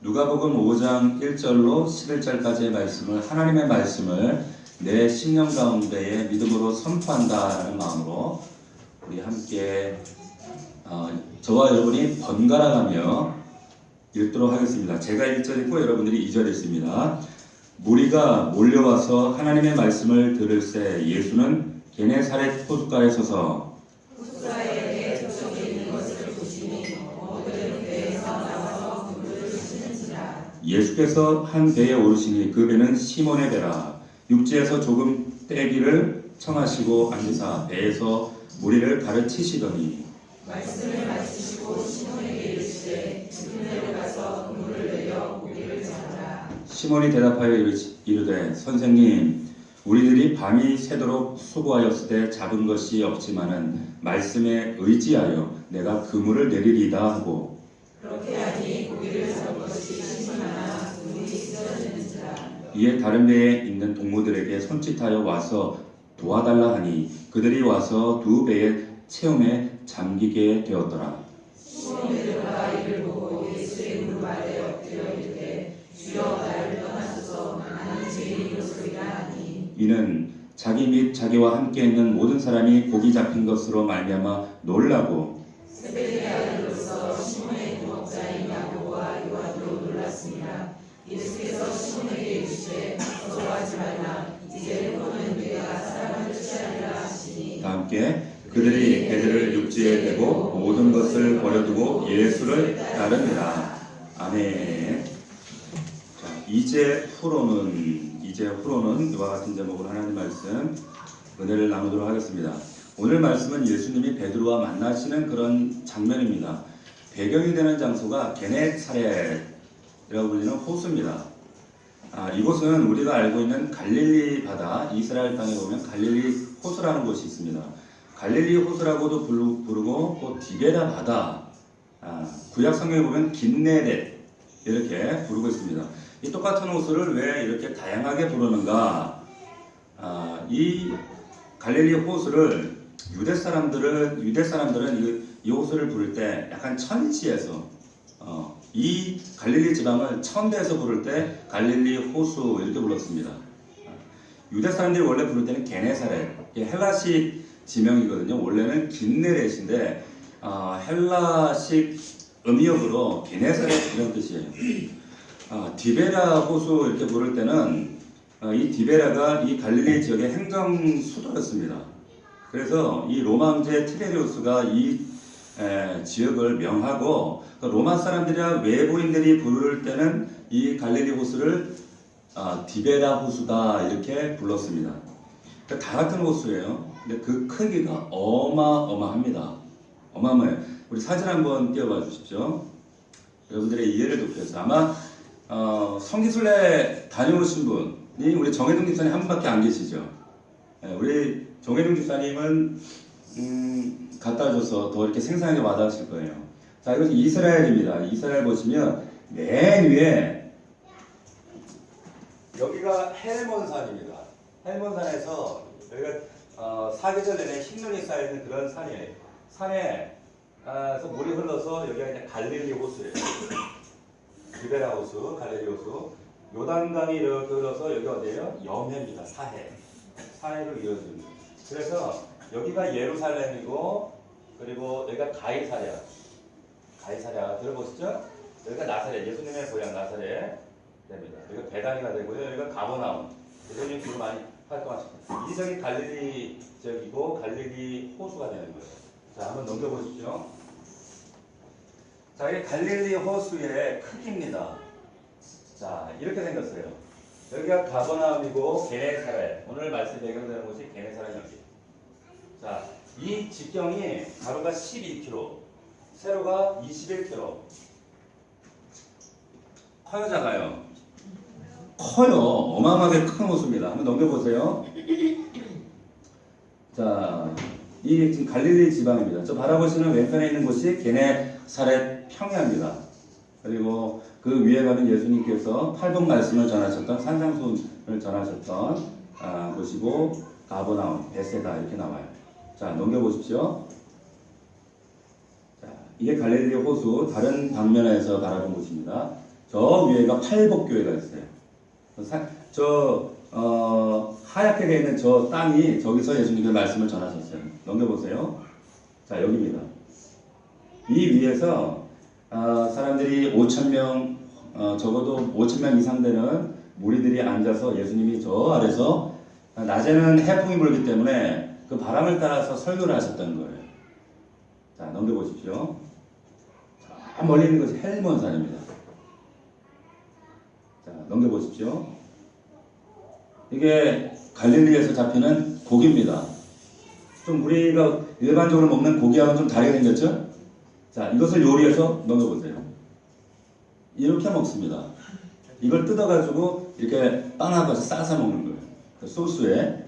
누가복음 5장 1절로 11절까지의 말씀을 하나님의 말씀을 내 심령 가운데에 믿음으로 선포한다는 마음으로 우리 함께 저와 여러분이 번갈아가며 읽도록 하겠습니다. 제가 1절 읽고 여러분들이 2절 읽습니다. 무리가 몰려와서 하나님의 말씀을 들을새 예수는 게네사렛 호숫가에 서서 예수께서 한 배에 오르시니 그 배는 시몬의 배라. 육지에서 조금 떼기를 청하시고 앉으사 배에서 무리를 가르치시더니 말씀을 마치시고 시몬에게 이르시되 그네로 가서 그물을 내려 고기를 잡으라. 시몬이 대답하여 이르되 선생님 우리들이 밤이 새도록 수고하였을 때 잡은 것이 없지만은 말씀에 의지하여 내가 그물을 내리리다 하고 그렇게 하니 고기를 잡은 것이 심하나 그물이 쓰러지는지라. 이에 다른 배에 있는 동무들에게 손짓하여 와서 도와달라 하니 그들이 와서 두 배의 체험에 잠기게 되었더라. 시몬 베드로가 이를 보고 예수의 무릎 아래 엎드려 이르되 주여 나를 떠나소서 나는 죄인이로 소리라 하니 이는 자기 및 자기와 함께 있는 모든 사람이 고기 잡힌 것으로 말미암아 놀라고 세베대의 아들로서 시몬의 동업자인 야고보와 요한도 놀랐습니다. 예수께서 시몬에게 이르시되 무서워하지 말라 이제 너는 네가 사람을 취하리라 하시니 다 함께 그들이 배들을 육지에 대고 모든 것을 버려두고 예수를 따릅니다. 아멘. 자, 이제 후로는 이와 같은 제목으로 하나님 말씀 은혜를 나누도록 하겠습니다. 오늘 말씀은 예수님이 베드로와 만나시는 그런 장면입니다. 배경이 되는 장소가 게네사렛이라고 불리는 호수입니다. 이곳은 우리가 알고 있는 갈릴리 바다, 이스라엘 땅에 보면 갈릴리 호수라는 곳이 있습니다. 갈릴리 호수라고도 부르고 또 디베라 바다, 구약 성경에 보면 긴네렛 이렇게 부르고 있습니다. 이 똑같은 호수를 왜 이렇게 다양하게 부르는가? 이 갈릴리 호수를 유대 사람들은 이 호수를 부를 때 약간 천지에서 이 갈릴리 지방을 천대에서 부를 때 갈릴리 호수 이렇게 불렀습니다. 유대 사람들이 원래 부를 때는 게네사렛, 헬라식 지명이거든요. 원래는 긴네렛인데 헬라식 음역으로 게네사렛 이런 뜻이에요. 디베라 호수 이렇게 부를 때는 이 디베라가 이 갈릴리 지역의 행정 수도였습니다. 그래서 이 로마 황제 티베리우스가 이 지역을 명하고 로마 사람들이나 외부인들이 부를 때는 이 갈릴리 호수를 디베라 호수다 이렇게 불렀습니다. 그러니까 다 같은 호수예요. 근데 그 크기가 어마어마합니다. 어마어마해요. 우리 사진 한번 띄워봐 주십시오. 여러분들의 이해를 돕기 위해서 아마 성기순례 다녀오신 분이 우리 정혜동 집사님 한 분밖에 안 계시죠. 우리 정혜동 집사님은 갖다 줘서 더 이렇게 생생하게 와닿으실 거예요. 자, 이것은 이스라엘입니다. 이스라엘 보시면 맨 위에 여기가 헬몬산입니다. 헬몬산에서 여기가 사계절 내내 흰눈이 쌓여있는 그런 산이에요. 산에서 물이 흘러서 여기가 이제 갈릴리 호수예요. 디베라 호수, 갈릴리 호수. 요단강이 이렇게 흘러서 여기 어디예요? 염해입니다. 사해로 이어집니다. 그래서 여기가 예루살렘이고 그리고 여기가 가이사랴 들어보시죠? 여기가 나사렛, 예수님의 고향 나사렛 됩니다. 여기가 베다니가 되고요. 여기가 가버나움. 예수님 지금 많이 활동하십니다. 이 지역이 갈릴리 지역이고 갈릴리 호수가 되는 거예요. 자, 한번 넘겨보십시오. 자, 이게 갈릴리 호수의 크기입니다. 자, 이렇게 생겼어요. 여기가 가버나움이고 게네사렛. 오늘 말씀 배경되는 곳이 게네사렛 여기. 자, 이 직경이 가로가 12km, 세로가 21km. 커요, 작아요? 커요. 어마어마하게 큰 호수입니다. 한번 넘겨보세요. 자, 이 지금 갈릴리 지방입니다. 저 바라보시는 왼편에 있는 곳이 게네사렛 평야입니다. 그리고 그 위에 가면 예수님께서 8분 말씀을 전하셨던 산상수훈을 전하셨던 곳이고 가버나움, 베세다 이렇게 나와요. 자, 넘겨보십시오. 자, 이게 갈릴리 호수 다른 방면에서 바라본 곳입니다. 저 위에가 팔복교회가 있어요. 하얗게 되어 있는 저 땅이 저기서 예수님께서 말씀을 전하셨어요. 넘겨보세요. 자, 여기입니다. 이 위에서 사람들이 5,000명, 적어도 5,000명 이상 되는 무리들이 앉아서 예수님이 저 아래서 낮에는 해풍이 불기 때문에 그 바람을 따라서 설교를 하셨다는 거예요. 자, 넘겨보십시오. 저 멀리 있는 것이 헬몬산입니다. 자, 넘겨보십시오. 이게 갈릴리에서 잡히는 고기입니다. 좀 우리가 일반적으로 먹는 고기하고는 좀 다르게 생겼죠? 자, 이것을 요리해서 넘겨보세요. 이렇게 먹습니다. 이걸 뜯어가지고 이렇게 빵하고 싸서 먹는 거예요. 그 소스에.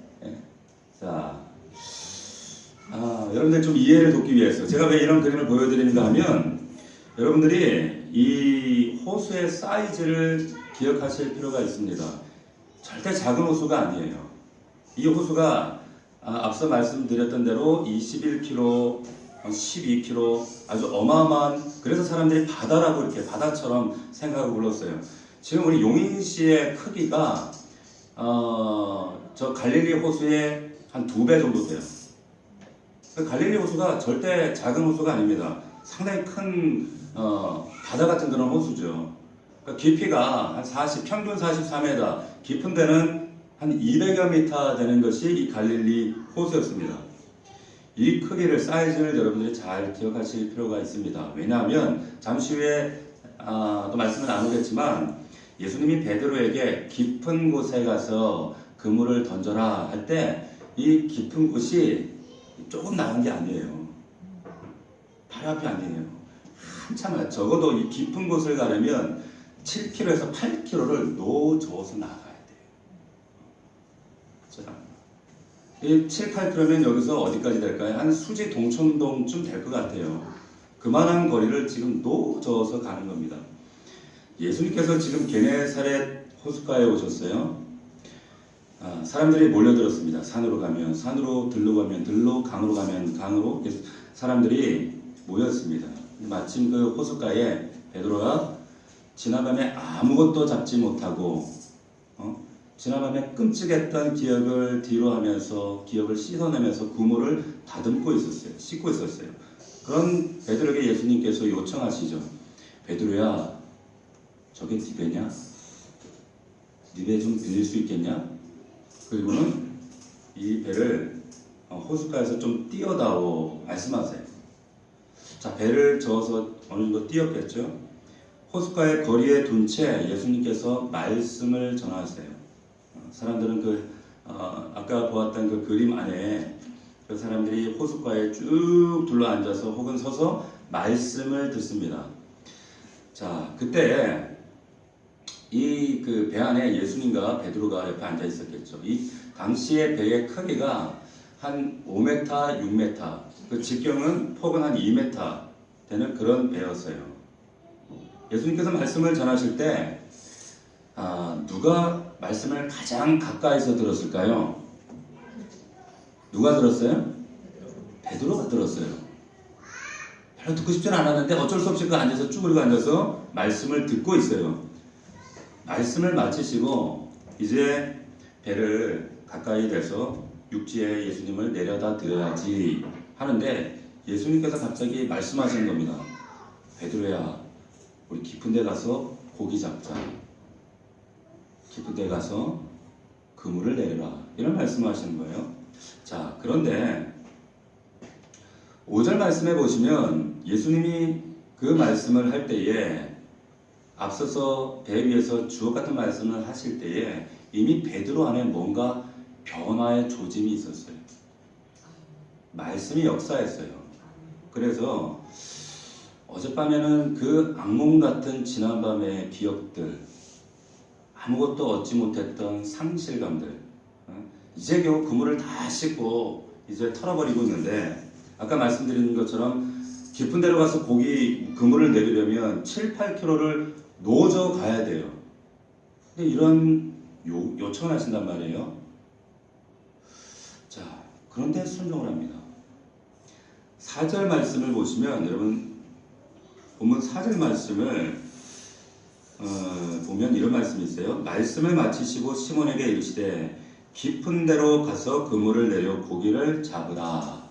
자, 여러분들 좀 이해를 돕기 위해서 제가 왜 이런 그림을 보여드리는가 하면 여러분들이 이 호수의 사이즈를 기억하실 필요가 있습니다. 절대 작은 호수가 아니에요. 이 호수가 앞서 말씀드렸던 대로 21km, 12km 아주 어마어마한, 그래서 사람들이 바다라고 이렇게 바다처럼 생각하고 불렀어요. 지금 우리 용인시의 크기가 저 갈릴리 호수의 한 2배 정도 돼요. 갈릴리 호수가 절대 작은 호수가 아닙니다. 상당히 큰 바다 같은 그런 호수죠. 그러니까 깊이가 한 평균 44m, 깊은 데는 한 200여 미터 되는 것이 이 갈릴리 호수였습니다. 이 크기를, 사이즈를 여러분들이 잘 기억하실 필요가 있습니다. 왜냐하면 잠시 후에 또 말씀을 나누겠지만 예수님이 베드로에게 깊은 곳에 가서 그물을 던져라 할 때 이 깊은 곳이 조금 나간 게 아니에요. 바로 앞이 아니에요. 한참, 적어도 이 깊은 곳을 가려면 7km에서 8km를 노저어서 나가야 돼요. 자, 이 7, 8km면 여기서 어디까지 될까요? 한 수지 동천동쯤 될 것 같아요. 그만한 거리를 지금 노저어서 가는 겁니다. 예수님께서 지금 게네사렛 호숫가에 오셨어요. 사람들이 몰려들었습니다. 산으로 가면 산으로, 들로 가면 들로, 강으로 가면 강으로 사람들이 모였습니다. 마침 그 호숫가에 베드로가 지나가며 아무것도 잡지 못하고 지나가며 끔찍했던 기억을 뒤로 하면서 기억을 씻어내면서 그물을 다듬고 있었어요. 씻고 있었어요. 그런 베드로에게 예수님께서 요청하시죠. 베드로야, 저게 네 배냐? 네 배 좀 빌릴 수 있겠냐? 그리고는 이 배를 호숫가에서 좀 띄어다오 말씀하세요. 자, 배를 저어서 어느 정도 띄었겠죠? 호숫가의 거리에 둔 채 예수님께서 말씀을 전하세요. 사람들은 아까 보았던 그 그림 안에 그 사람들이 호숫가에 쭉 둘러앉아서 혹은 서서 말씀을 듣습니다. 자, 그때 이 그 배 안에 예수님과 베드로가 옆에 앉아 있었겠죠. 이 당시의 배의 크기가 한 5m, 6m, 그 직경은 폭은 한 2m 되는 그런 배였어요. 예수님께서 말씀을 전하실 때 누가 말씀을 가장 가까이서 들었을까요? 누가 들었어요? 베드로가 들었어요. 별로 듣고 싶지는 않았는데 어쩔 수 없이 그 앉아서 쭈그리고 앉아서 말씀을 듣고 있어요. 말씀을 마치시고 이제 배를 가까이 대서 육지에 예수님을 내려다 드려야지 하는데 예수님께서 갑자기 말씀하시는 겁니다. 베드로야, 우리 깊은 데 가서 고기 잡자. 깊은 데 가서 그물을 내려라. 이런 말씀을 하시는 거예요. 자, 그런데 5절 말씀해 보시면 예수님이 그 말씀을 할 때에 앞서서 배 위에서 주옥 같은 말씀을 하실 때에 이미 베드로 안에 뭔가 변화의 조짐이 있었어요. 말씀이 역사했어요. 그래서 어젯밤에는 그 악몽 같은 지난밤의 기억들, 아무것도 얻지 못했던 상실감들, 이제 겨우 그물을 다 씻고 이제 털어버리고 있는데 아까 말씀드린 것처럼 깊은 데로 가서 그물을 내리려면 7, 8km를 노저 가야 돼요. 근데 이런 요청을 하신단 말이에요. 자, 그런데 순종을 합니다. 4절 말씀을 보시면 여러분 본문 4절 말씀을 보면 이런 말씀이 있어요. 말씀을 마치시고 시몬에게 이르시되 깊은 데로 가서 그물을 내려 고기를 잡으라.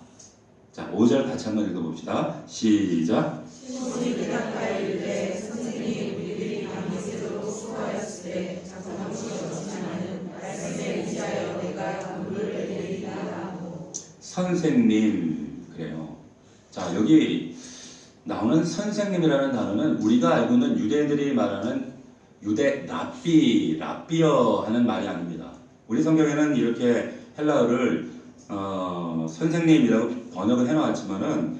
자, 5절 같이 한번 읽어봅시다. 시작. 시몬이 대답하여 이르되 선생님 우리들이 밤이 새도록 수고하였을 때 잡아먹을 수 없지만은 말씀에 의지하여 내가 그물을 내리리라 하고. 선생님 그래요. 자, 여기 나오는 선생님이라는 단어는 우리가 알고 있는 유대인들이 말하는 유대 랍비어 하는 말이 아닙니다. 우리 성경에는 이렇게 헬라어를 선생님이라고 번역을 해놓았지만은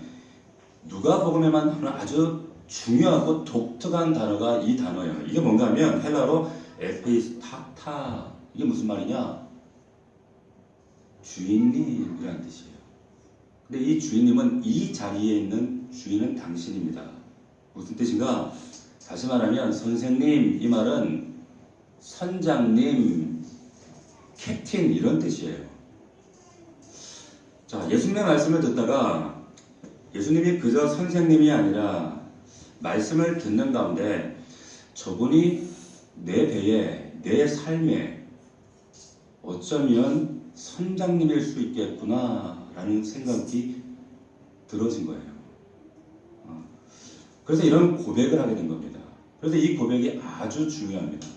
누가복음에만 하는 아주 중요하고 독특한 단어가 이 단어예요. 이게 뭔가 하면 헬라어로 에피스타타, 이게 무슨 말이냐? 주인님이라는 뜻이에요. 근데 이 주인님은 이 자리에 있는 주인은 당신입니다. 무슨 뜻인가? 다시 말하면 선생님, 이 말은 선장님, 캡틴 이런 뜻이에요. 자, 예수님의 말씀을 듣다가 예수님이 그저 선생님이 아니라 말씀을 듣는 가운데 저분이 내 배에, 내 삶에 어쩌면 선장님일 수 있겠구나 라는 생각이 들어진 거예요. 그래서 이런 고백을 하게 된 겁니다. 그래서 이 고백이 아주 중요합니다.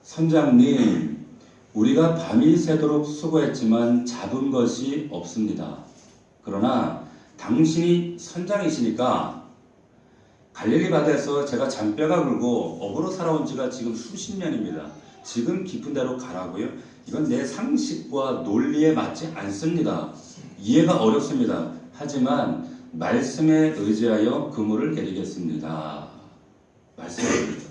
선장님, 우리가 밤이 새도록 수고했지만 잡은 것이 없습니다. 그러나 당신이 선장이시니까 갈릴리 바다에서 제가 잔뼈가 굵고 어부로 살아온 지가 지금 수십 년입니다. 지금 깊은 데로 가라고요? 이건 내 상식과 논리에 맞지 않습니다. 이해가 어렵습니다. 하지만 말씀에 의지하여 그물을 내리겠습니다. 말씀을 드려요.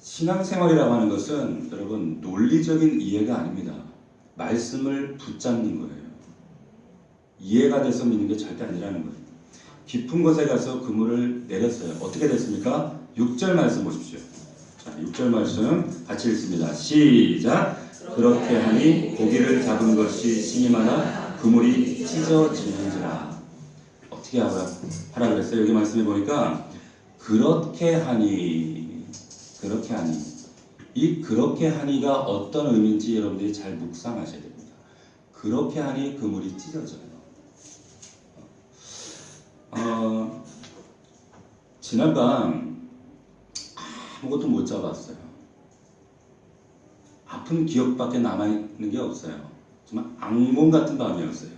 신앙생활이라고 하는 것은 여러분 논리적인 이해가 아닙니다. 말씀을 붙잡는 거예요. 이해가 돼서 믿는 게 절대 아니라는 거예요. 깊은 곳에 가서 그물을 내렸어요. 어떻게 됐습니까? 6절 말씀 보십시오. 자, 6절 말씀 같이 읽습니다. 시작. 그렇게 하니 고기를 잡은 것이 심히 많아 그물이 찢어지는지라. 어떻게 하라 그랬어요? 여기 말씀해 보니까 그렇게 하니 이 그렇게 하니가 어떤 의미인지 여러분들이 잘 묵상하셔야 됩니다. 그렇게 하니 그물이 찢어져요. 지난밤 아무것도 못 잡았어요. 아픈 기억밖에 남아있는 게 없어요. 정말 악몽 같은 밤이었어요.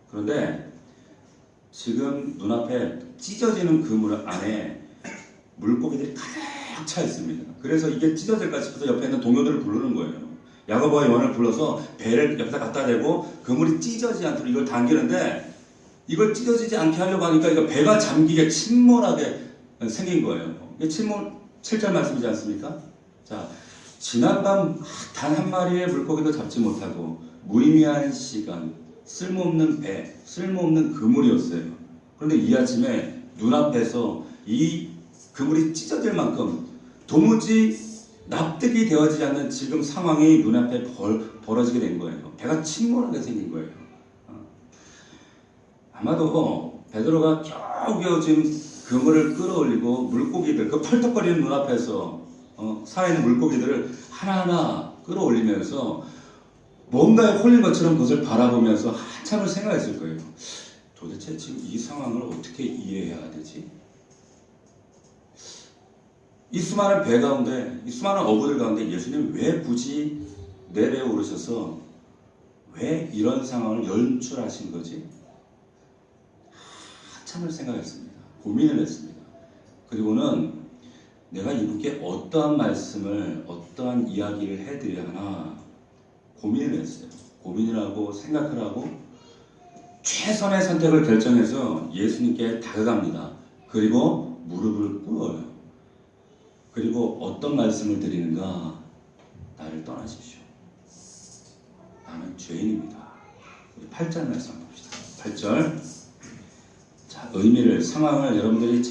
그런데 지금 눈앞에 찢어지는 그물 안에 물고기들이 가득 차 있습니다. 그래서 이게 찢어질까 싶어서 옆에 있는 동료들을 부르는 거예요. 야고보와 요한을 불러서 배를 옆에다 갖다 대고 그물이 찢어지지 않도록 이걸 당기는데 이걸 찢어지지 않게 하려고 하니까 이거 배가 잠기게 침몰하게 생긴 거예요. 이게 7절 말씀이지 않습니까? 자, 지난밤 단 한 마리의 물고기도 잡지 못하고 무의미한 시간, 쓸모없는 배, 쓸모없는 그물이었어요. 그런데 이 아침에 눈앞에서 이 그물이 찢어질 만큼 도무지 납득이 되어지지 않는 지금 상황이 눈앞에 벌어지게 된 거예요. 배가 침몰하게 생긴 거예요. 아마도 베드로가 겨우겨우 지금 그물을 끌어올리고 물고기들, 그 펄떡거리는 눈앞에서 살아있는 물고기들을 하나하나 끌어올리면서 뭔가에 홀린 것처럼 그것을 바라보면서 한참을 생각했을 거예요. 도대체 지금 이 상황을 어떻게 이해해야 되지? 이 수많은 배 가운데, 이 수많은 어부들 가운데 예수님 왜 굳이 내 배에 오르셔서 왜 이런 상황을 연출하신 거지? 한참을 생각했습니다. 고민을 했습니다. 그리고는 내가 이분께 어떠한 말씀을, 어떠한 이야기를 해드려야 하나 고민을 했어요. 고민을 하고 생각을 하고 최선의 선택을 결정해서 예수님께 다가갑니다. 그리고 무릎을 꿇어요. 그리고 어떤 말씀을 드리는가? 나를 떠나십시오. 나는 죄인입니다. 우리 8절 말씀 봅시다. 8절. 자, 의미를, 상황을 여러분들이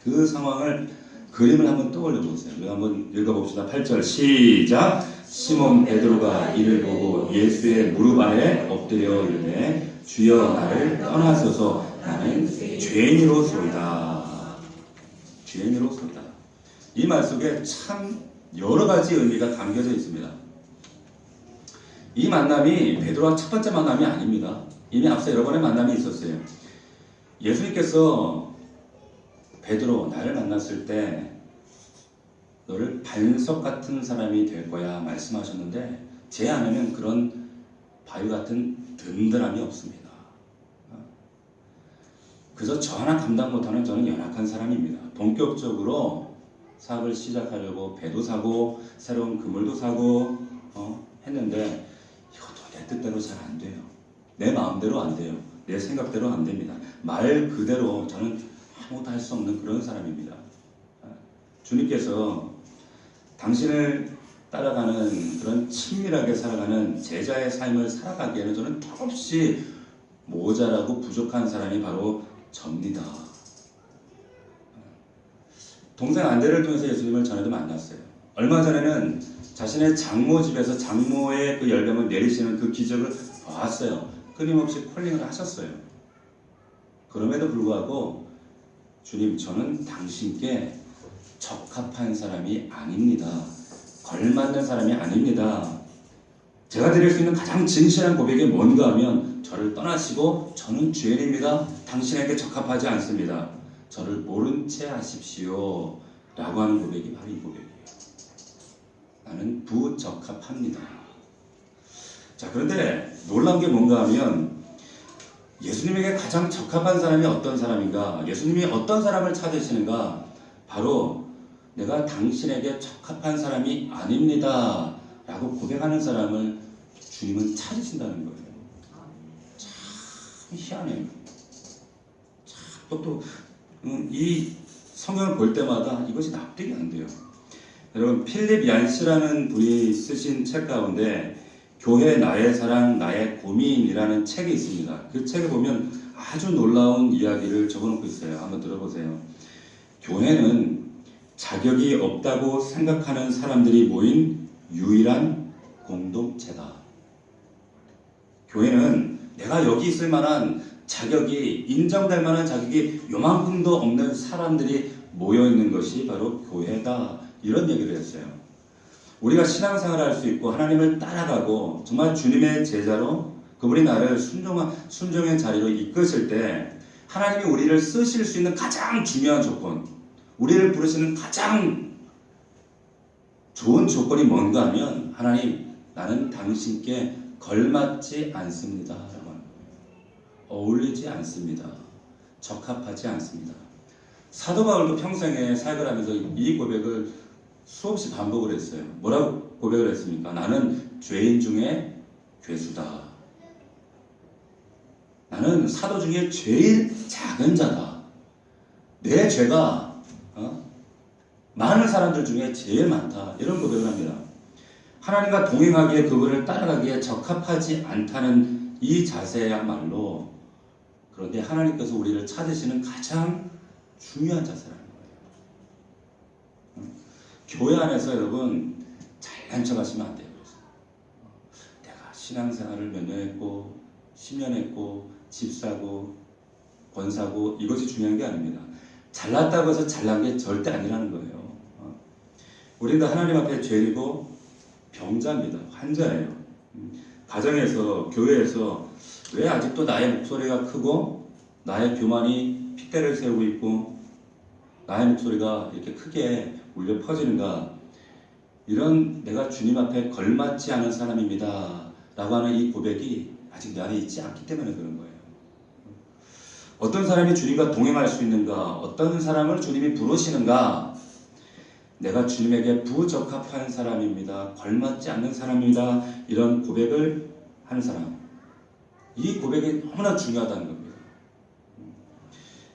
그 상황을 그림을 한번 떠올려 보세요. 우리 한번 읽어봅시다. 8절 시작. 시몬 베드로가 이를 보고 예수의 무릎 아래 엎드려 이르되 주여, 나를 떠나소서, 나는 죄인으로소이다. 죄인으로서이다. 이 말 속에 참 여러 가지 의미가 담겨져 있습니다. 이 만남이 베드로와 첫 번째 만남이 아닙니다. 이미 앞서 여러 번의 만남이 있었어요. 예수님께서 베드로 나를 만났을 때 너를 반석 같은 사람이 될 거야 말씀하셨는데 제 안에는 그런 바위 같은 든든함이 없습니다. 그래서 저 하나 감당 못하는 저는 연약한 사람입니다. 본격적으로 사업을 시작하려고 배도 사고 새로운 그물도 사고 했는데 이것도 내 뜻대로 잘 안 돼요. 내 마음대로 안 돼요. 내 생각대로 안 됩니다. 말 그대로 저는 아무것도 할 수 없는 그런 사람입니다. 주님께서 당신을 따라가는 그런 친밀하게 살아가는 제자의 삶을 살아가기에는 저는 턱없이 모자라고 부족한 사람이 바로 접니다. 동생 안대를 통해서 예수님을 전에도 만났어요. 얼마 전에는 자신의 장모 집에서 장모의 그 열병을 내리시는 그 기적을 봤어요. 끊임없이 콜링을 하셨어요. 그럼에도 불구하고 주님, 저는 당신께 적합한 사람이 아닙니다. 걸맞는 사람이 아닙니다. 제가 드릴 수 있는 가장 진실한 고백이 뭔가 하면 저를 떠나시고 저는 죄인입니다. 당신에게 적합하지 않습니다. 저를 모른 채 하십시오. 라고 하는 고백이 바로 이 고백이에요. 나는 부적합합니다. 자, 그런데 놀라운 게 뭔가 하면 예수님에게 가장 적합한 사람이 어떤 사람인가? 예수님이 어떤 사람을 찾으시는가? 바로 내가 당신에게 적합한 사람이 아닙니다. 라고 고백하는 사람을 주님은 찾으신다는 거예요. 참 희한해요. 참 이 성경을 볼 때마다 이것이 납득이 안 돼요. 여러분, 필립 얀스라는 분이 쓰신 책 가운데 교회 나의 사랑 나의 고민이라는 책이 있습니다. 그 책에 보면 아주 놀라운 이야기를 적어놓고 있어요. 한번 들어보세요. 교회는 자격이 없다고 생각하는 사람들이 모인 유일한 공동체다. 교회는 내가 여기 있을 만한 자격이, 인정될 만한 자격이 요만큼도 없는 사람들이 모여있는 것이 바로 교회다. 이런 얘기를 했어요. 우리가 신앙생활을 할 수 있고 하나님을 따라가고 정말 주님의 제자로 그분이 나를 순종의 자리로 이끄실 때 하나님이 우리를 쓰실 수 있는 가장 중요한 조건, 우리를 부르시는 가장 좋은 조건이 뭔가 하면 하나님, 나는 당신께 걸맞지 않습니다. 라고 하는 거예요. 어울리지 않습니다. 적합하지 않습니다. 사도 바울도 평생에 사역을 하면서 이 고백을 수없이 반복을 했어요. 뭐라고 고백을 했습니까? 나는 죄인 중에 괴수다. 나는 사도 중에 제일 작은 자다. 내 죄가 많은 사람들 중에 제일 많다. 이런 고백을 합니다. 하나님과 동행하기에, 그분을 따라가기에 적합하지 않다는 이 자세야말로, 그런데 하나님께서 우리를 찾으시는 가장 중요한 자세라는 거예요. 교회 안에서 여러분 잘난 척 하시면 안 돼요. 내가 신앙생활을 몇 년 했고 10년 했고 집 사고 권 사고 이것이 중요한 게 아닙니다. 잘났다고 해서 잘난 게 절대 아니라는 거예요. 우리는 하나님 앞에 죄이고 병자입니다. 환자예요. 가정에서, 교회에서 왜 아직도 나의 목소리가 크고 나의 교만이 핏대를 세우고 있고 나의 목소리가 이렇게 크게 울려 퍼지는가? 이런 내가 주님 앞에 걸맞지 않은 사람입니다. 라고 하는 이 고백이 아직 내 안에 있지 않기 때문에 그런 거예요. 어떤 사람이 주님과 동행할 수 있는가? 어떤 사람을 주님이 부르시는가? 내가 주님에게 부적합한 사람입니다. 걸맞지 않는 사람입니다. 이런 고백을 하는 사람. 이 고백이 너무나 중요하다는 겁니다.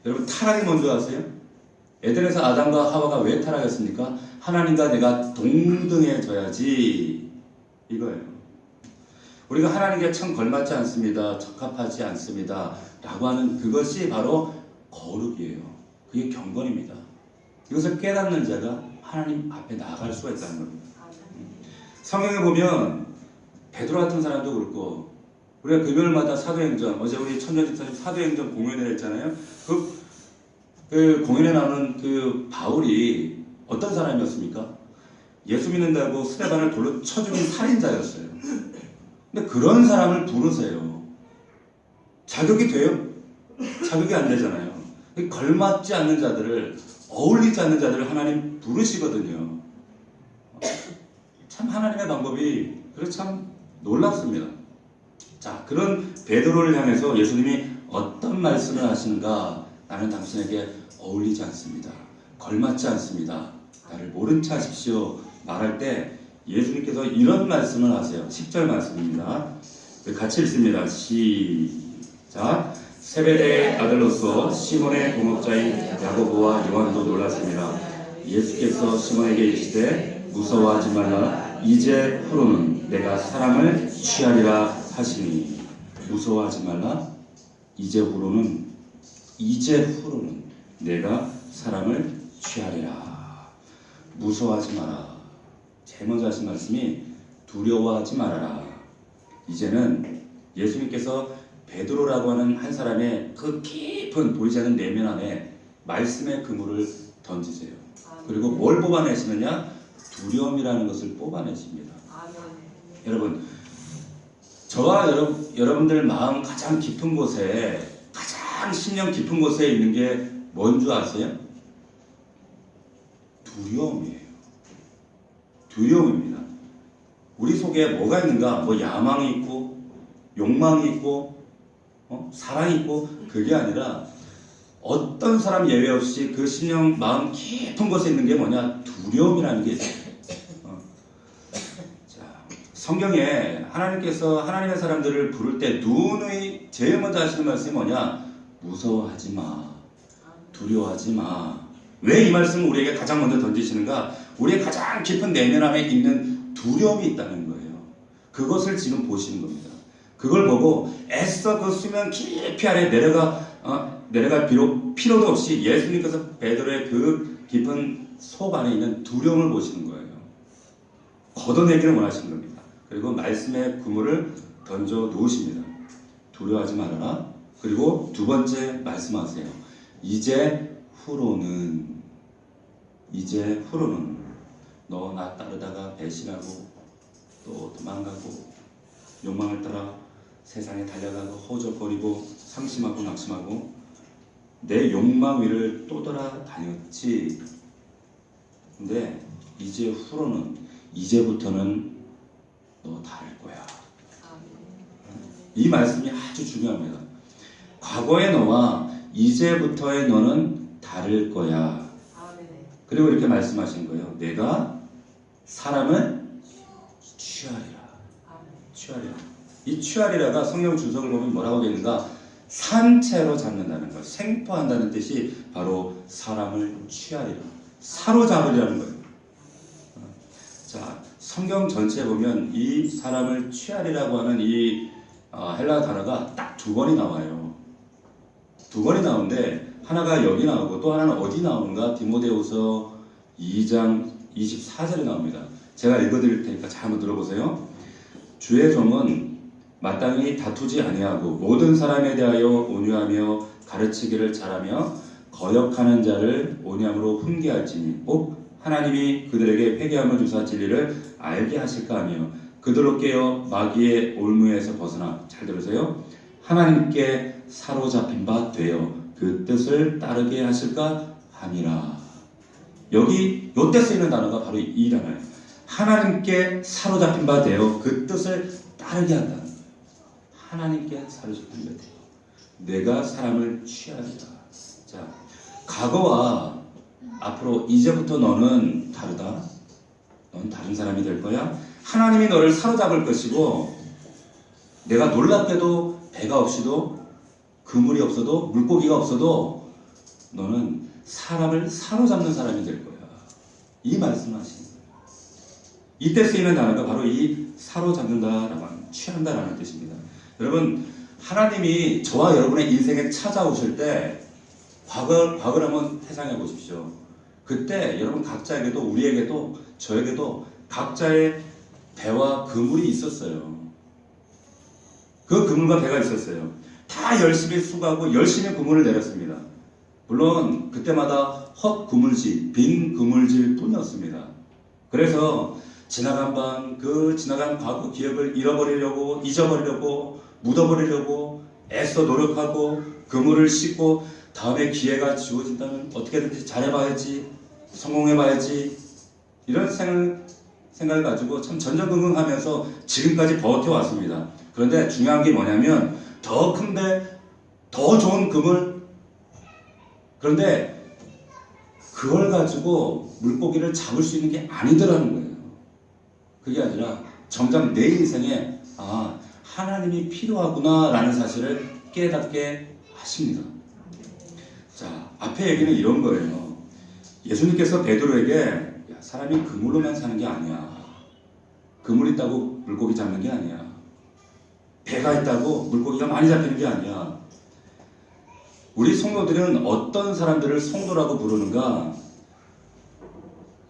여러분, 타락이 뭔지 아세요? 에덴에서 아담과 하와가 왜 타락했습니까? 하나님과 내가 동등해져야지, 이거예요. 우리가 하나님께 참 걸맞지 않습니다. 적합하지 않습니다. 라고 하는 그것이 바로 거룩이에요. 그게 경건입니다. 이것을 깨닫는 자가 하나님 앞에 나아갈 수가 있다는 겁니다. 성경에 보면 베드로 같은 사람도 그렇고, 우리가 금요일마다 사도행전, 어제 우리 천년집사님 사도행전 공연을 했잖아요. 그 그 공연에 나오는 그 바울이 어떤 사람이었습니까? 예수 믿는다고 스데반을 돌로 쳐 죽인 살인자였어요. 근데 그런 사람을 부르세요. 자격이 돼요? 자격이 안 되잖아요. 걸맞지 않는 자들을, 어울리지 않는 자들을 하나님 부르시거든요. 참 하나님의 방법이 참 놀랍습니다. 자, 그런 베드로를 향해서 예수님이 어떤 말씀을 하시는가? 나는 당신에게 어울리지 않습니다. 걸맞지 않습니다. 나를 모른 체 하십시오. 말할 때 예수님께서 이런 말씀을 하세요. 10절 말씀입니다. 같이 읽습니다. 시작. 세베대의 아들로서 시몬의 동업자인 야고보와 요한도 놀랐습니다. 예수께서 시몬에게 이르시되 무서워하지 말라. 이제후로는 내가 사람을 취하리라 하시니. 무서워하지 말라. 이제후로는 내가 사람을 취하리라. 무서워하지 마라. 제일 먼저 하신 말씀이 두려워하지 말아라. 이제는 예수님께서 베드로라고 하는 한 사람의 그 깊은 보이지 않는 내면 안에 말씀의 그물을 던지세요. 그리고 뭘 뽑아내시느냐? 두려움이라는 것을 뽑아내십니다. 여러분, 저와 여러분들 마음 가장 깊은 곳에, 가장 심령 깊은 곳에 있는 게 뭔 줄 아세요? 두려움이에요. 두려움입니다. 우리 속에 뭐가 있는가? 뭐 야망이 있고, 욕망이 있고, 사랑이 있고, 그게 아니라 어떤 사람 예외 없이 그 심령 마음 깊은 곳에 있는 게 뭐냐? 두려움이라는 게 있어요. 자, 성경에 하나님께서 하나님의 사람들을 부를 때 누누이 제일 먼저 하시는 말씀이 뭐냐? 무서워하지 마. 두려워하지 마. 왜 이 말씀을 우리에게 가장 먼저 던지시는가? 우리의 가장 깊은 내면 안에 있는 두려움이 있다는 거예요. 그것을 지금 보시는 겁니다. 그걸 보고 애써 그 수면 깊이 아래 내려갈 필요도 없이 예수님께서 베드로의 그 깊은 속 안에 있는 두려움을 보시는 거예요. 걷어내기를 원하시는 겁니다. 그리고 말씀의 그물을 던져 놓으십니다. 두려워하지 말아라. 그리고 두 번째 말씀하세요. 이제 후로는 너 나 따르다가 배신하고 또 도망가고 욕망을 따라 세상에 달려가고 허우적거리고 상심하고 낙심하고 내 욕망 위를 또 돌아다녔지. 근데 이제부터는 너 다를 거야. 이 말씀이 아주 중요합니다. 과거의 너와 이제부터의 너는 다를 거야. 그리고 이렇게 말씀하신 거예요. 내가 사람을 취하리라. 이 취하리라가 성경 주석을 보면 뭐라고 되어 있는가? 산채로 잡는다는 것, 생포한다는 뜻이 바로 사람을 취하리라, 사로잡으리라는 거예요. 자, 성경 전체에 보면 이 사람을 취하리라고 하는 이 헬라어 단어가 딱 두 번이 나와요. 두 번이 나오는데 하나가 여기 나오고 또 하나는 어디 나오는가? 디모데후서 2장 24절에 나옵니다. 제가 읽어드릴 테니까 잘 한번 들어보세요. 주의 종은 마땅히 다투지 아니하고 모든 사람에 대하여 온유하며 가르치기를 잘하며 거역하는 자를 온유함으로 훈계할지니 꼭 하나님이 그들에게 회개함을 주사 진리를 알게 하실까 하며 그들로 깨어 마귀의 올무에서 벗어나, 잘 들으세요, 하나님께 사로잡힌 바 되어 그 뜻을 따르게 하실까 함이라. 여기 요때 쓰이는 단어가 바로 이 단어예요. 하나님께 사로잡힌 바 되어 그 뜻을 따르게 한다는 거예요. 하나님께 사로잡힌 바 되어 내가 사람을 취하리라. 자, 과거와 앞으로 이제부터 너는 다르다. 넌 다른 사람이 될 거야. 하나님이 너를 사로잡을 것이고, 내가 놀랍게도 배가 없이도 그물이 없어도 물고기가 없어도 너는 사람을 사로잡는 사람이 될 거야. 이 말씀을 하시는 거예요. 이때 쓰이는 단어가 바로 이 사로잡는다라고 하는, 취한다라는 뜻입니다. 여러분, 하나님이 저와 여러분의 인생에 찾아오실 때 과거를 한번 회상해 보십시오. 그때 여러분 각자에게도, 우리에게도, 저에게도 각자의 배와 그물이 있었어요. 그 그물과 배가 있었어요. 다 열심히 수고하고 열심히 그물을 내렸습니다. 물론 그때마다 헛 그물질, 빈 그물질 뿐이었습니다. 그래서 지나간 밤, 그 지나간 과거 기억을 잃어버리려고, 잊어버리려고, 묻어버리려고 애써 노력하고 그물을 씻고 다음에 기회가 주어진다면 어떻게든지 잘해봐야지, 성공해봐야지, 이런 생각을 가지고 참 전전긍긍하면서 지금까지 버텨왔습니다. 그런데 중요한 게 뭐냐면 더 큰데 더 좋은 그물, 그런데 그걸 가지고 물고기를 잡을 수 있는 게 아니더라는 거예요. 그게 아니라 정작 내 인생에 하나님이 필요하구나 라는 사실을 깨닫게 하십니다. 자, 앞에 얘기는 이런 거예요. 예수님께서 베드로에게 야, 사람이 그물로만 사는 게 아니야. 그물 있다고 물고기 잡는 게 아니야. 배가 있다고 물고기가 많이 잡히는 게 아니야. 우리 성도들은 어떤 사람들을 성도라고 부르는가?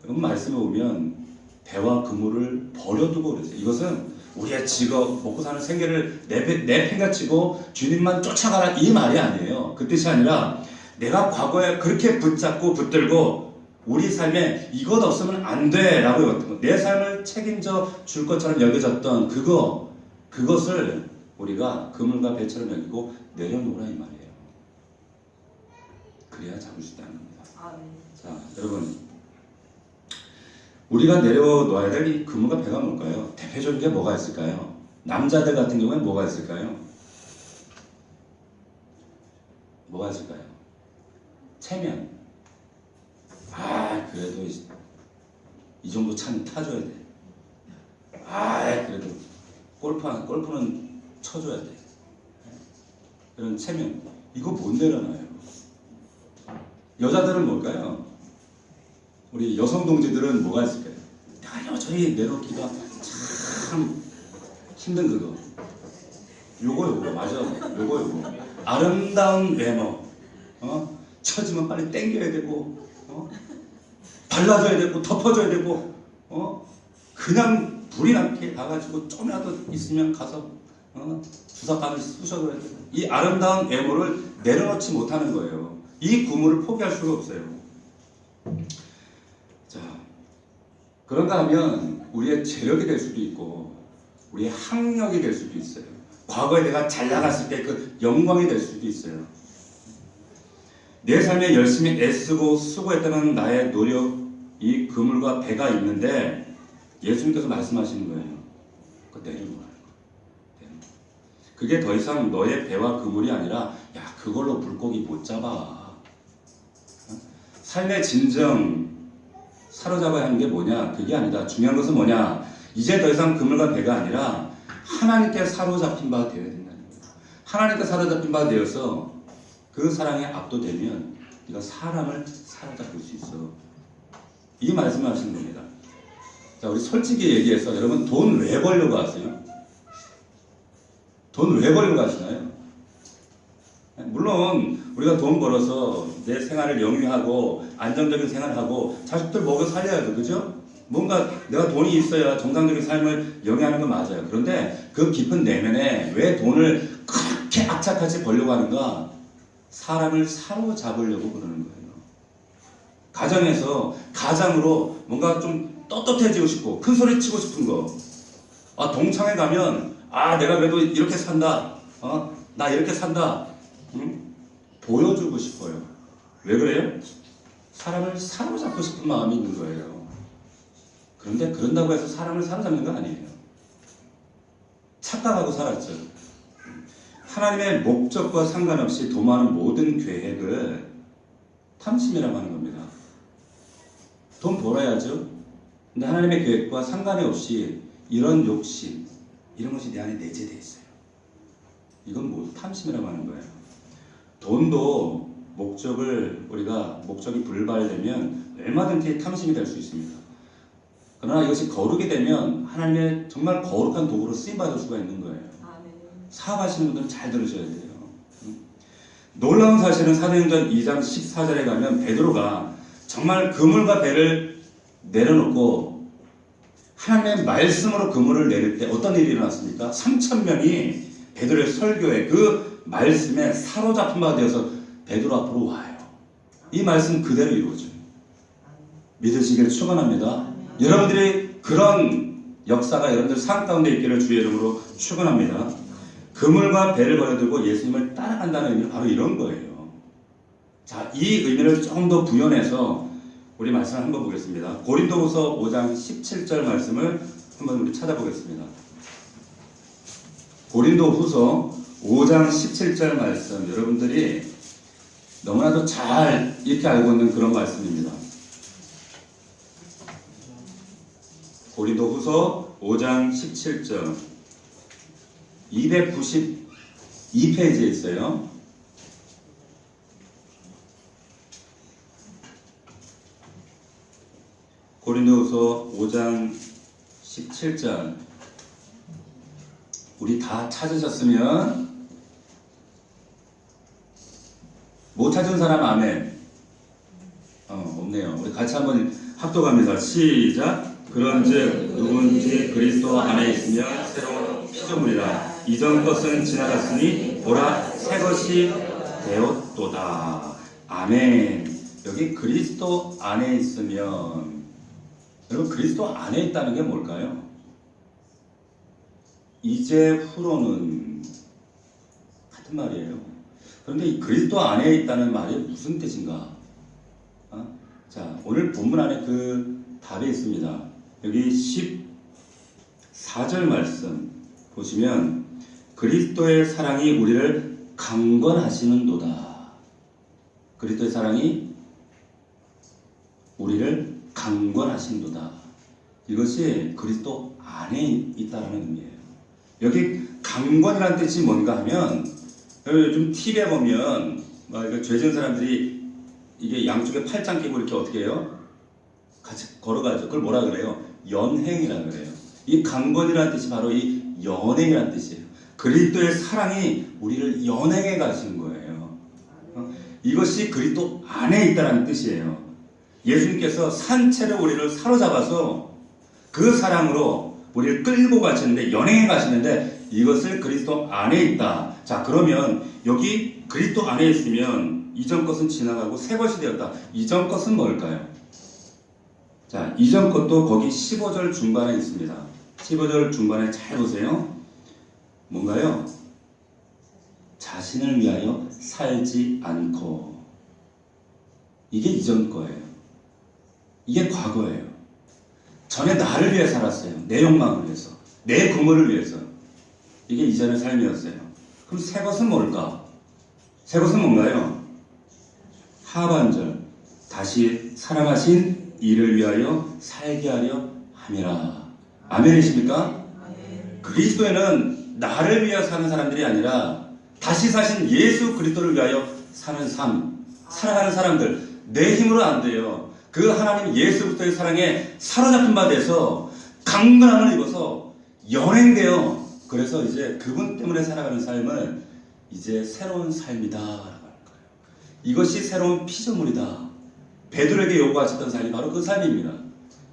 여러분 말씀에 보면 배와 그물을 버려두고 그러세요. 이것은 우리의 직업, 먹고 사는 생계를 내팽개치고 주님만 쫓아가라 이 말이 아니에요. 그 뜻이 아니라 내가 과거에 그렇게 붙잡고 붙들고 우리 삶에 이것 없으면 안 돼 라고 여겼던 내 삶을 책임져 줄 것처럼 여겨졌던 그것을 우리가 그물과 배처럼 여기고 내려놓으라 이 말이에요. 그래야 잡을 수 있다는 겁니다. 자, 여러분, 우리가 내려놓아야 될 이 그물과 배가 뭘까요? 대표적인 게 뭐가 있을까요? 남자들 같은 경우에는 뭐가 있을까요? 뭐가 있을까요? 체면. 그래도 이 정도 차는 타줘야 돼. 그래도 골프는 쳐줘야 돼. 그런 체면. 이거 못 내려놔요. 여자들은 뭘까요? 우리 여성 동지들은 뭐가 있을까요? 내가 여전히 내놓기가 참 힘든 그거. 요거 맞아. 요거. 아름다운 외모. 처지면 빨리 땡겨야 되고, 발라줘야 되고, 덮어줘야 되고, 그냥 불이 나게 가가지고 좀이라도 있으면 가서 주사바늘 쑤셔줘야 되고. 이 아름다운 외모를 내려놓지 못하는 거예요. 이 그물을 포기할 수가 없어요. 자, 그런가 하면 우리의 재력이 될 수도 있고 우리의 학력이 될 수도 있어요. 과거에 내가 잘 나갔을 때 그 영광이 될 수도 있어요. 내 삶에 열심히 애쓰고 수고했다는 나의 노력, 이 그물과 배가 있는데 예수님께서 말씀하시는 거예요. 그거 내려놓으라는 거예요. 그게 더 이상 너의 배와 그물이 아니라 야, 그걸로 물고기 못 잡아. 삶의 진정 사로잡아야 하는 게 뭐냐? 그게 아니다. 중요한 것은 뭐냐? 이제 더 이상 그물과 배가 아니라 하나님께 사로잡힌 바 되어야 된다는 거예요. 하나님께 사로잡힌 바 되어서 그 사랑에 압도되면 네가 사람을 사로잡을 수 있어. 이 말씀을 하시는 겁니다. 자, 우리 솔직히 얘기해서 여러분 돈 왜 벌려고 하세요? 돈 왜 벌려고 하시나요? 물론 우리가 돈 벌어서 내 생활을 영위하고 안정적인 생활을 하고 자식들 먹여 살려야죠. 그죠? 뭔가 내가 돈이 있어야 정상적인 삶을 영위하는 건 맞아요. 그런데 그 깊은 내면에 왜 돈을 그렇게 악착같이 벌려고 하는가? 사람을 사로잡으려고 그러는 거예요. 가장으로 뭔가 좀 떳떳해지고 싶고 큰 소리 치고 싶은 거. 동창회 가면 내가 그래도 이렇게 산다. 나 이렇게 산다. 보여주고 싶어요. 왜 그래요? 사람을 사로잡고 싶은 마음이 있는 거예요. 그런데 그런다고 해서 사람을 사로잡는 건 아니에요. 착각하고 살았죠. 하나님의 목적과 상관없이 도모하는 모든 계획을 탐심이라고 하는 겁니다. 돈 벌어야죠. 근데 하나님의 계획과 상관이 없이 이런 욕심, 이런 것이 내 안에 내재되어 있어요. 이건 모두 탐심이라고 하는 거예요. 돈도 목적이 불발되면 얼마든지 탐심이 될 수 있습니다. 그러나 이것이 거룩이 되면 하나님의 정말 거룩한 도구로 쓰임받을 수가 있는 거예요. 사업하시는 분들은 잘 들으셔야 돼요. 놀라운 사실은 사도행전 2장 14절에 가면 베드로가 정말 그물과 배를 내려놓고 하나님의 말씀으로 그물을 내릴 때 어떤 일이 일어났습니까? 3,000명이 베드로의 설교에 그 말씀에 사로잡힌 바 되어서 베드로 앞으로 와요. 이 말씀 그대로 이루어져요. 믿으시길 축원합니다. 여러분들이 그런 역사가 여러분들 삶 가운데 있기를 주의 이름으로 축원합니다. 그물과 배를 버려두고 예수님을 따라간다는 의미는 바로 이런 거예요. 자, 이 의미를 조금 더 부연해서 우리 말씀을 한번 보겠습니다. 고린도후서 5장 17절 말씀을 한번 우리 찾아보겠습니다. 고린도후서 5장 17절 말씀, 여러분들이 너무나도 잘 이렇게 알고 있는 그런 말씀입니다. 고린도후서 5장 17절 292페이지에 있어요. 고린도후서 5장 17절 우리 다 찾으셨으면 못 찾은 사람 아멘. 없네요. 우리 같이 한번 합독합니다. 시작. 그런즉 누군지 그리스도 안에 있으면 새로운 피조물이라. 이전 것은 지나갔으니 보라 새 것이 되었도다. 아멘. 여기 그리스도 안에 있으면, 여러분 그리스도 안에 있다는 게 뭘까요? 이제 후로는 같은 말이에요. 그런데 이 그리스도 안에 있다는 말이 무슨 뜻인가? 자, 오늘 본문 안에 그 답이 있습니다. 여기 14절 말씀 보시면 그리스도의 사랑이 우리를 강권하시는도다. 그리스도의 사랑이 우리를 강권하시는도다. 이것이 그리스도 안에 있다는 의미예요. 여기 강권이라는 뜻이 뭔가 하면, 요즘 TV에 보면 죄 지은 사람들이 이게 양쪽에 팔짱 끼고 이렇게 어떻게 해요? 같이 걸어가죠. 그걸 뭐라 그래요? 연행이라 그래요. 이 강권이라는 뜻이 바로 이 연행이라는 뜻이에요. 그리스도의 사랑이 우리를 연행해 가시는 거예요. 이것이 그리스도 안에 있다는 뜻이에요. 예수님께서 산채로 우리를 사로잡아서 그 사랑으로 우리를 끌고 가시는데, 연행해 가시는데, 이것을 그리스도 안에 있다. 자, 그러면 여기 그리스도 안에 있으면 이전 것은 지나가고 새 것이 되었다. 이전 것은 뭘까요? 자, 이전 것도 거기 15절 중반에 있습니다. 15절 중반에 잘 보세요. 뭔가요? 자신을 위하여 살지 않고. 이게 이전 거예요. 이게 과거예요. 전에 나를 위해 살았어요. 내 욕망을 위해서, 내 부모를 위해서. 이게 이전의 삶이었어요. 그럼 새 것은 뭘까? 새 것은 뭔가요? 하반절, 다시 사랑하신 이를 위하여 살게 하려 함이라. 아멘이십니까? 그리스도에는 나를 위하여 사는 사람들이 아니라 다시 사신 예수 그리스도를 위하여 사는 삶, 살아가는 사람들. 내 힘으로 안 돼요. 그 하나님 예수 그리스도의 사랑에 사로잡힌 바 돼서 강건함을 입어서 연행되어, 그래서 이제 그분 때문에 살아가는 삶을 이제 새로운 삶이다 라고 하는 거예요. 이것이 새로운 피조물이다. 베드로에게 요구하셨던 삶이 바로 그 삶입니다.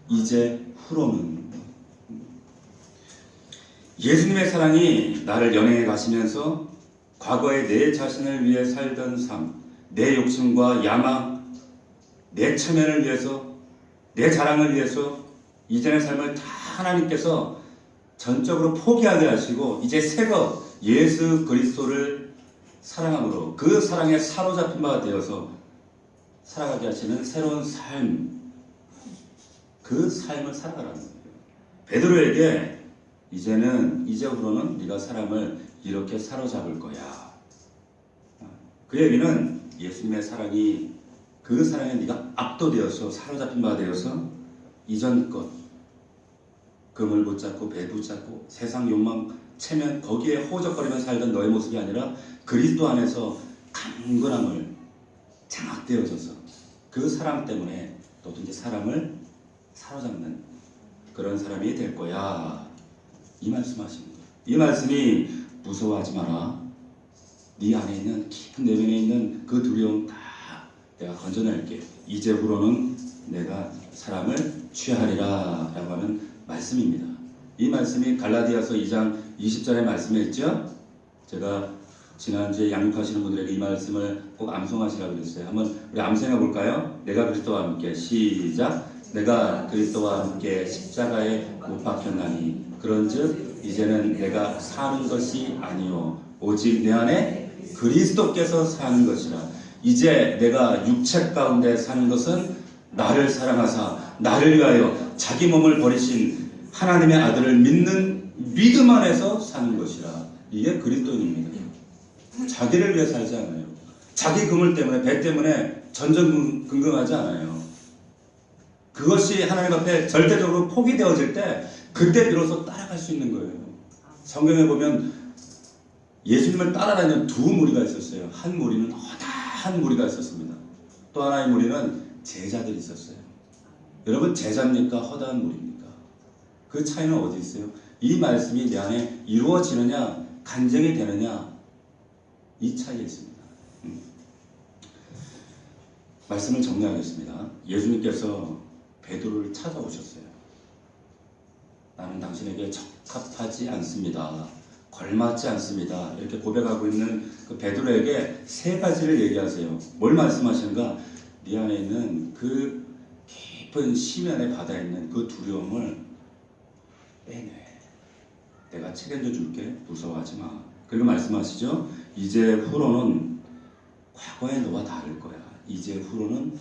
이제 후로는. 예수님의 사랑이 나를 연행해 가시면서 과거에 내 자신을 위해 살던 삶, 내 욕심과 야망, 내 체면을 위해서, 내 자랑을 위해서 이전의 삶을 다 하나님께서 전적으로 포기하게 하시고 이제 새것 예수 그리스도를 사랑함으로 그 사랑에 사로잡힌 바가 되어서 살아가게 하시는 새로운 삶, 그 삶을 살아가라는 거예요. 베드로에게 이제후로는 네가 사람을 이렇게 사로잡을 거야. 그 얘기는 예수님의 사랑이, 그 사랑에 네가 압도되어서 사로잡힌 바가 되어서 이전 것, 금을 붙잡고 배 붙잡고 세상 욕망 체면 거기에 호적거리며 살던 너의 모습이 아니라 그리스도 안에서 강건함을 장악되어져서 그 사랑 때문에 너도 이제 사람을 사로잡는 그런 사람이 될 거야. 이 말씀하십니다. 이 말씀이 무서워하지 마라. 네 안에 있는 깊은 내면에 있는 그 두려움 다 내가 건져낼게. 이제후로는 내가 사람을 취하리라 라고 하는 말씀입니다. 이 말씀이 갈라디아서 2장 20절의 말씀에 있죠. 제가 지난주에 양육하시는 분들에게 이 말씀을 꼭 암송하시라고 그랬어요. 한번 우리 암송해 볼까요? 내가 그리스도와 함께 시작. 내가 그리스도와 함께 십자가에 못 박혔나니 그런즉 이제는 내가 사는 것이 아니요 오직 내 안에 그리스도께서 사는 것이라. 이제 내가 육체 가운데 사는 것은 나를 사랑하사 나를 위하여 자기 몸을 버리신 하나님의 아들을 믿는 믿음 안에서 사는 것이라. 이게 그리스도인입니다. 자기를 위해 살지 않아요. 자기 그물 때문에 배 때문에 전전긍긍하지 않아요. 그것이 하나님 앞에 절대적으로 포기되어질 때 그때 비로소 따라갈 수 있는 거예요. 성경에 보면 예수님을 따라다니는 두 무리가 있었어요. 한 무리는 허다한 무리가 있었습니다. 또 하나의 무리는 제자들이 있었어요. 여러분 제자입니까? 허다한 무리입니까? 그 차이는 어디 있어요? 이 말씀이 내 안에 이루어지느냐 간증이 되느냐 이 차이에 있습니다. 말씀을 정리하겠습니다. 예수님께서 베드로를 찾아오셨어요. 나는 당신에게 적합하지 않습니다. 걸맞지 않습니다. 이렇게 고백하고 있는 그 베드로에게 세 가지를 얘기하세요. 뭘 말씀하시는가? 네 안에 있는 그 깊은 심연의 바다에 있는 그 두려움을 빼내. 내가 책임져 줄게. 무서워하지 마. 그리고 말씀하시죠. 이제 후로는 과거의 너와 다를 거야. 이제 후로는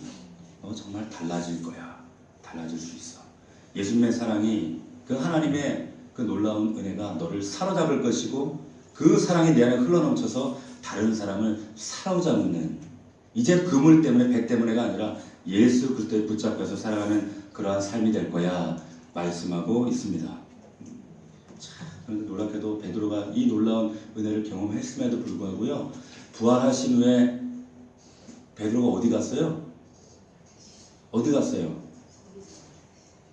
너 정말 달라질 거야. 달라질 수 있어. 예수님의 사랑이 그 하나님의 그 놀라운 은혜가 너를 사로잡을 것이고 그 사랑이 내 안에 흘러넘쳐서 다른 사람을 사로잡는 이제 그물 때문에 배 때문에가 아니라 예수 그리스도에 붙잡혀서 살아가는 그러한 삶이 될 거야 말씀하고 있습니다. 참 놀랍게도 베드로가 이 놀라운 은혜를 경험했음에도 불구하고요. 부활하신 후에 베드로가 어디 갔어요? 어디 갔어요?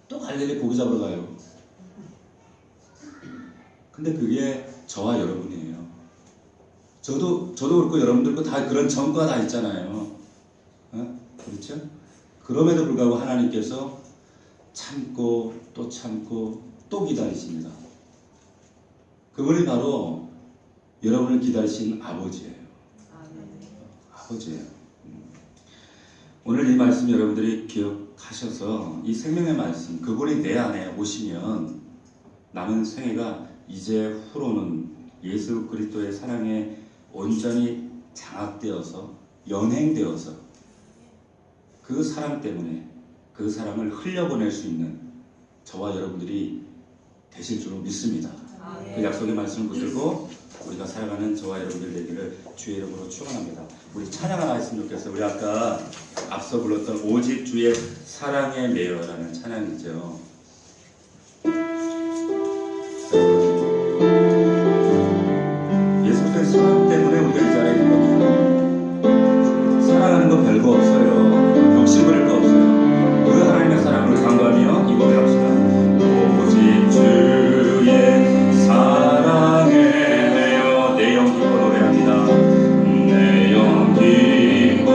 또 갈릴리 고기 잡으러 가요. 근데 그게 저와 여러분이에요. 저도 그렇고 여러분들도 다 그런 전과가 다 있잖아요. 그렇죠? 그럼에도 불구하고 하나님께서 참고 또 참고 또 기다리십니다. 그분이 바로 여러분을 기다리신 아버지예요. 아버지예요. 오늘 이 말씀 여러분들이 기억하셔서 이 생명의 말씀 그분이 내 안에 오시면 남은 생애가 이제 후로는 예수 그리스도의 사랑에 온전히 장악되어서 연행되어서 그 사랑 때문에 그 사랑을 흘려보낼 수 있는 저와 여러분들이 되실 줄로 믿습니다. 그 약속의 말씀을 붙들고 우리가 살아가는 저와 여러분들 되기를 주의 이름으로 축원합니다. 우리 찬양 하나 했으면 좋겠어요. 우리 아까 앞서 불렀던 오직 주의 사랑에 매여라는 찬양이죠. 예수님의 사랑 때문에 우리가 이 자리에 있는 겁니다. 사랑하는 거 별거 없어요. 욕심 부릴 거 없어요. 그 하나님의 사랑을 간구하며 이 곡을 합시다. 오직 주의 사랑에 매여 내 영 기뻐 노래합니다. 내 영 기뻐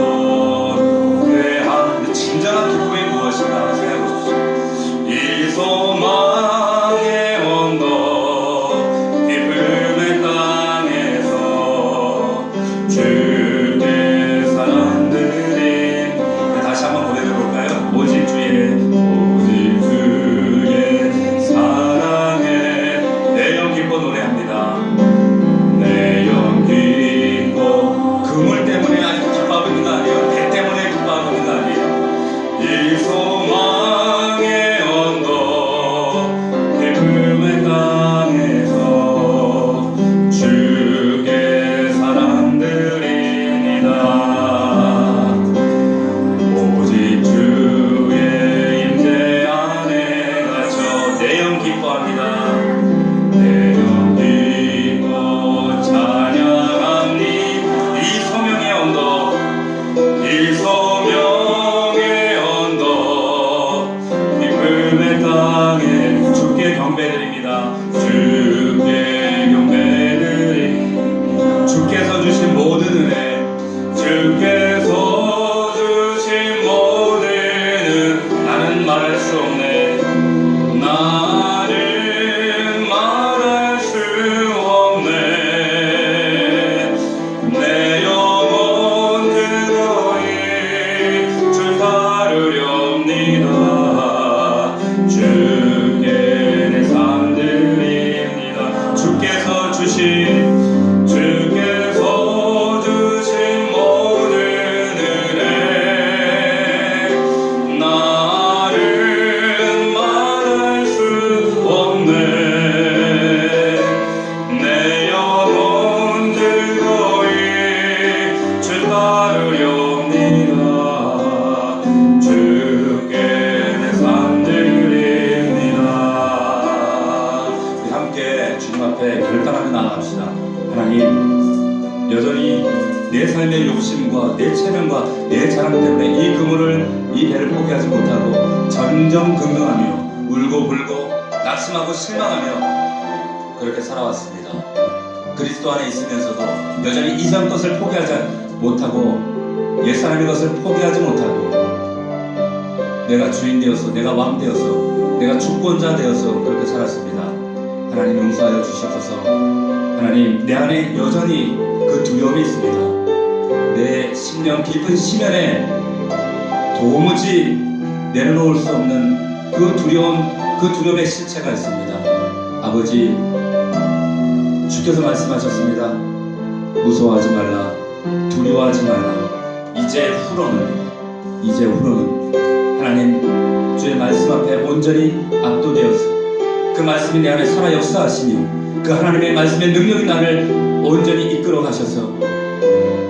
노래합니다. 진정한 기쁨이 무엇인가 생각해 보십시오. 이 소망의 언덕 기쁨의 땅에서 주의 사람들이 다시 한번 고백해 볼까요? 오직 주의 사랑에 내 영 기뻐 노래합니다. 내 영 기뻐 그물 때문에 아직 기뻐하고 있는 거 아니에요. 배 때문에 기뻐하고 있는 거 아니에요. 이 소망의 언덕 기쁨의 땅에서 주의 사람들이니라. 오직 주의 임재 안에 갇혀 내 영 기뻐합니다. 내 영 기뻐 찬양합니 이 소명의 언덕 이 소명의 언덕 기쁨의 땅에 주께 경배드립니다. 주께 경배드리 주께서 주신 모든 은혜 주께서 주신 모든 은 나는 말할 수 없네. 나는 말할 수 없네. 내 삶의 욕심과 내 체면과 내 자랑 때문에 이 그물을, 이 배를 포기하지 못하고 전전긍긍하며 울고불고 낙심하고 실망하며 그렇게 살아왔습니다. 그리스도 안에 있으면서도 여전히 이전 것을 포기하지 못하고 옛사람의 것을 포기하지 못하고 내가 주인 되어서, 내가 왕 되어서, 내가 주권자 되어서 그렇게 살았습니다. 하나님 용서하여 주시옵소서. 하나님, 내 안에 여전히 그 두려움이 있습니다. 내 심령 깊은 심연에 도무지 내려놓을 수 없는 그 두려움의 실체가 있습니다. 아버지, 주께서 말씀하셨습니다. 무서워하지 말라, 두려워하지 말라. 이제 후로는 하나님 주의 말씀 앞에 온전히 압도되어서 그 말씀이 내 안에 살아 역사하시며 그 하나님의 말씀의 능력이 나를 온전히 이끌어 가셔서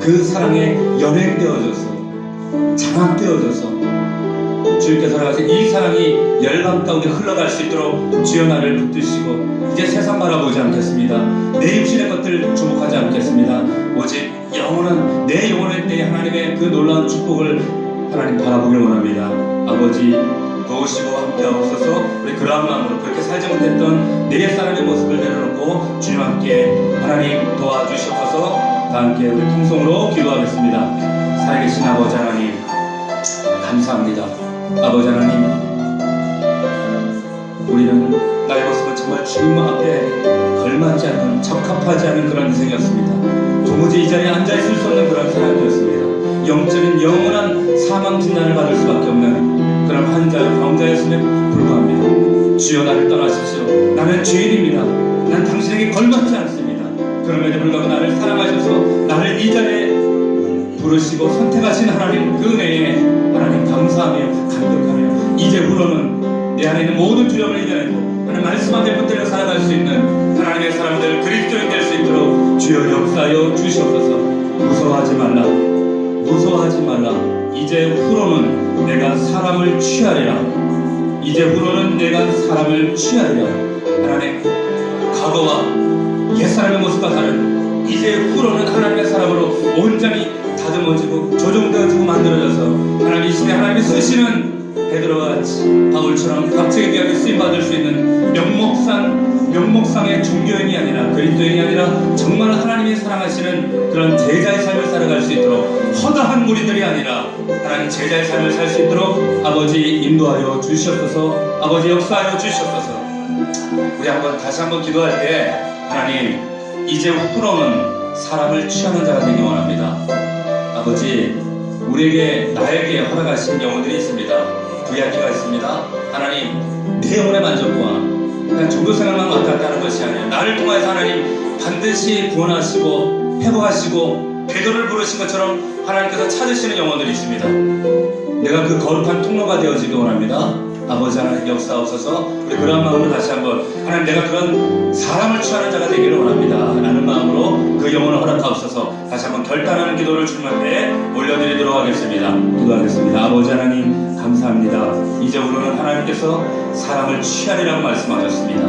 그 사랑에 연행되어져서 장악되어져서 주님께서 살아가신 이 사랑이 열방 가운데 흘러갈 수 있도록 주여 나를 붙드시고 이제 세상 바라보지 않겠습니다. 내 육신의 것들 주목하지 않겠습니다. 오직 영원한 내 영혼의 때에 하나님의 그 놀라운 축복을 하나님 바라보길 원합니다. 아버지 도우시고 함께 하옵소서. 우리 그러한 마음으로 그렇게 살지 못했던 내 옛사람의 모습을 내려놓고 주님 함께 하나님 도와주시옵소서. 다 함께 우리 통성으로 기도하겠습니다. 살아계신 아버지 하나님 감사합니다. 아버지 하나님, 우리는 나의 모습은 정말 주님 앞에 걸맞지 않는, 적합하지 않은 그런 인생이었습니다. 도무지 이 자리에 앉아있을 수 없는 그런 사람이었습니다. 영적인 영원한 사망 진단을 받을 수밖에 없는 그런 환자, 병자였음에 불과합니다. 주여 나를 떠나십시오. 나는 죄인입니다. 난 당신에게 걸맞지 않습니다. 그럼에도 불구하고 나를 사랑하셔서 나를 이 자리에 부르시고 선택하신 하나님 그 은혜에 하나님 감사하며 감격하며 이제 후로는 내 안에 있는 모든 두려움을 이겨내고 하나님 말씀 앞에 붙들려 살아갈 수 있는 하나님의 사람들 그리스도인 될 수 있도록 주여 역사하여 주시옵소서. 무서워하지 말라. 이제 후로는 내가 사람을 취하리라. 이제 후로는 내가 사람을 취하리라. 하나님 과거와 옛사람의 모습과 다른 이제 후로는 하나님의 사람으로 온전히 다듬어지고 조정되어지고 만들어져서 하나님 이 시대 하나님이 쓰시는 베드로와 같이 바울처럼 각자에 귀하게 쓰임받을 수 있는 명목상의 종교인이 아니라 그리스도인이 아니라 정말 하나님이 사랑하시는 그런 제자의 삶을 살아갈 수 있도록 허다한 무리들이 아니라 하나님 제자의 삶을 살 수 있도록 아버지 인도하여 주시옵소서. 아버지 역사하여 주시옵소서. 우리 다시 한번 기도할 때 하나님 이제 후로는 사람을 취하는 자가 되기 원합니다. 아버지 나에게 허락하신 영혼들이 있습니다. VIP가 있습니다. 하나님 내 영혼의 만족과 그냥 종교 생활만 왔다 갔다 하는 것이 아니라 나를 통해서 하나님 반드시 구원하시고 회복하시고 배도를 부르신 것처럼 하나님께서 찾으시는 영혼들이 있습니다. 내가 그 거룩한 통로가 되어지기 원합니다. 아버지 하나님 역사하옵소서. 우리 그런 마음으로 다시 한번 하나님 내가 그런 사람을 취하는 자가 되기를 원합니다 라는 마음으로 그 영혼을 허락하옵소서. 다시 한번 결단하는 기도를 주님 앞에 올려드리도록 하겠습니다. 기도하겠습니다. 아버지 하나님 감사합니다. 이제부로는 하나님께서 사람을 취하리라고 말씀하셨습니다.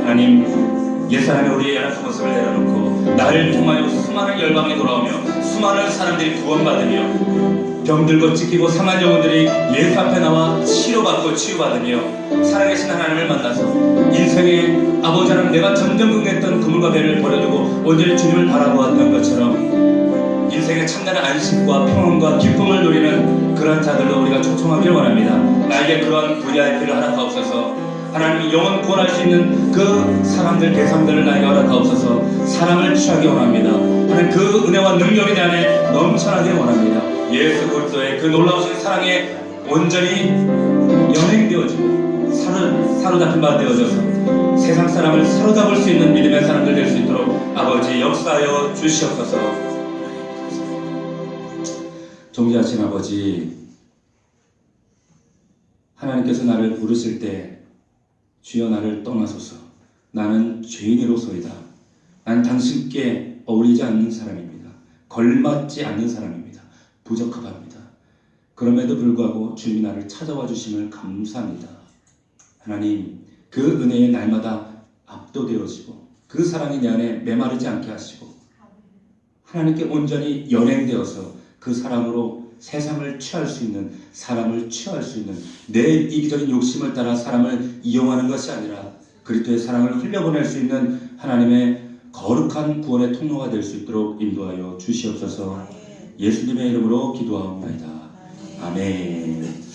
하나님 옛사람의 우리의 연약한 모습을 내려놓고 나를 통하여 수많은 열방이 돌아오며 수많은 사람들이 구원받으며 병들고 찢기고 상한 영혼들이 예수 앞에 나와 치료받고 치유받으며 살아계신 하나님을 만나서 인생의 아버지 하나님 내가 전전긍긍했던 그물과 배를 버려두고 온전히 주님을 바라보았던 것처럼 인생의 참된 안식과 평안과 기쁨을 누리는 그런 자들로 우리가 초청하기를 원합니다. 나에게 그런 VIP를 허락하옵소서. 하나님이 영원 구원할 수 있는 그 사람들 대상들을 나에게 허락하옵소서. 사람을 취하기 원합니다. 하나님 그 은혜와 능력이 내 안에 넘쳐나기 원합니다. 예수 그리스도의 그 놀라우신 사랑에 온전히 연행되어지고 사로잡힌 바 되어져서 세상 사람을 사로잡을 수 있는 믿음의 사람들 될 수 있도록 아버지 역사하여 주시옵소서. 존귀하신 아버지, 하나님께서 나를 부르실 때 주여 나를 떠나소서. 나는 죄인으로소이다. 난 당신께 어울리지 않는 사람입니다. 걸맞지 않는 사람입니다. 부적합합니다. 그럼에도 불구하고 주님이 나를 찾아와 주심을 감사합니다. 하나님 그 은혜에 날마다 압도되어지고 그 사랑이 내 안에 메마르지 않게 하시고 하나님께 온전히 연행되어서 그 사람으로 세상을 취할 수 있는, 사람을 취할 수 있는, 내 이기적인 욕심을 따라 사람을 이용하는 것이 아니라 그리스도의 사랑을 흘려보낼 수 있는 하나님의 거룩한 구원의 통로가 될 수 있도록 인도하여 주시옵소서. 예수님의 이름으로 기도하옵나이다. 아멘.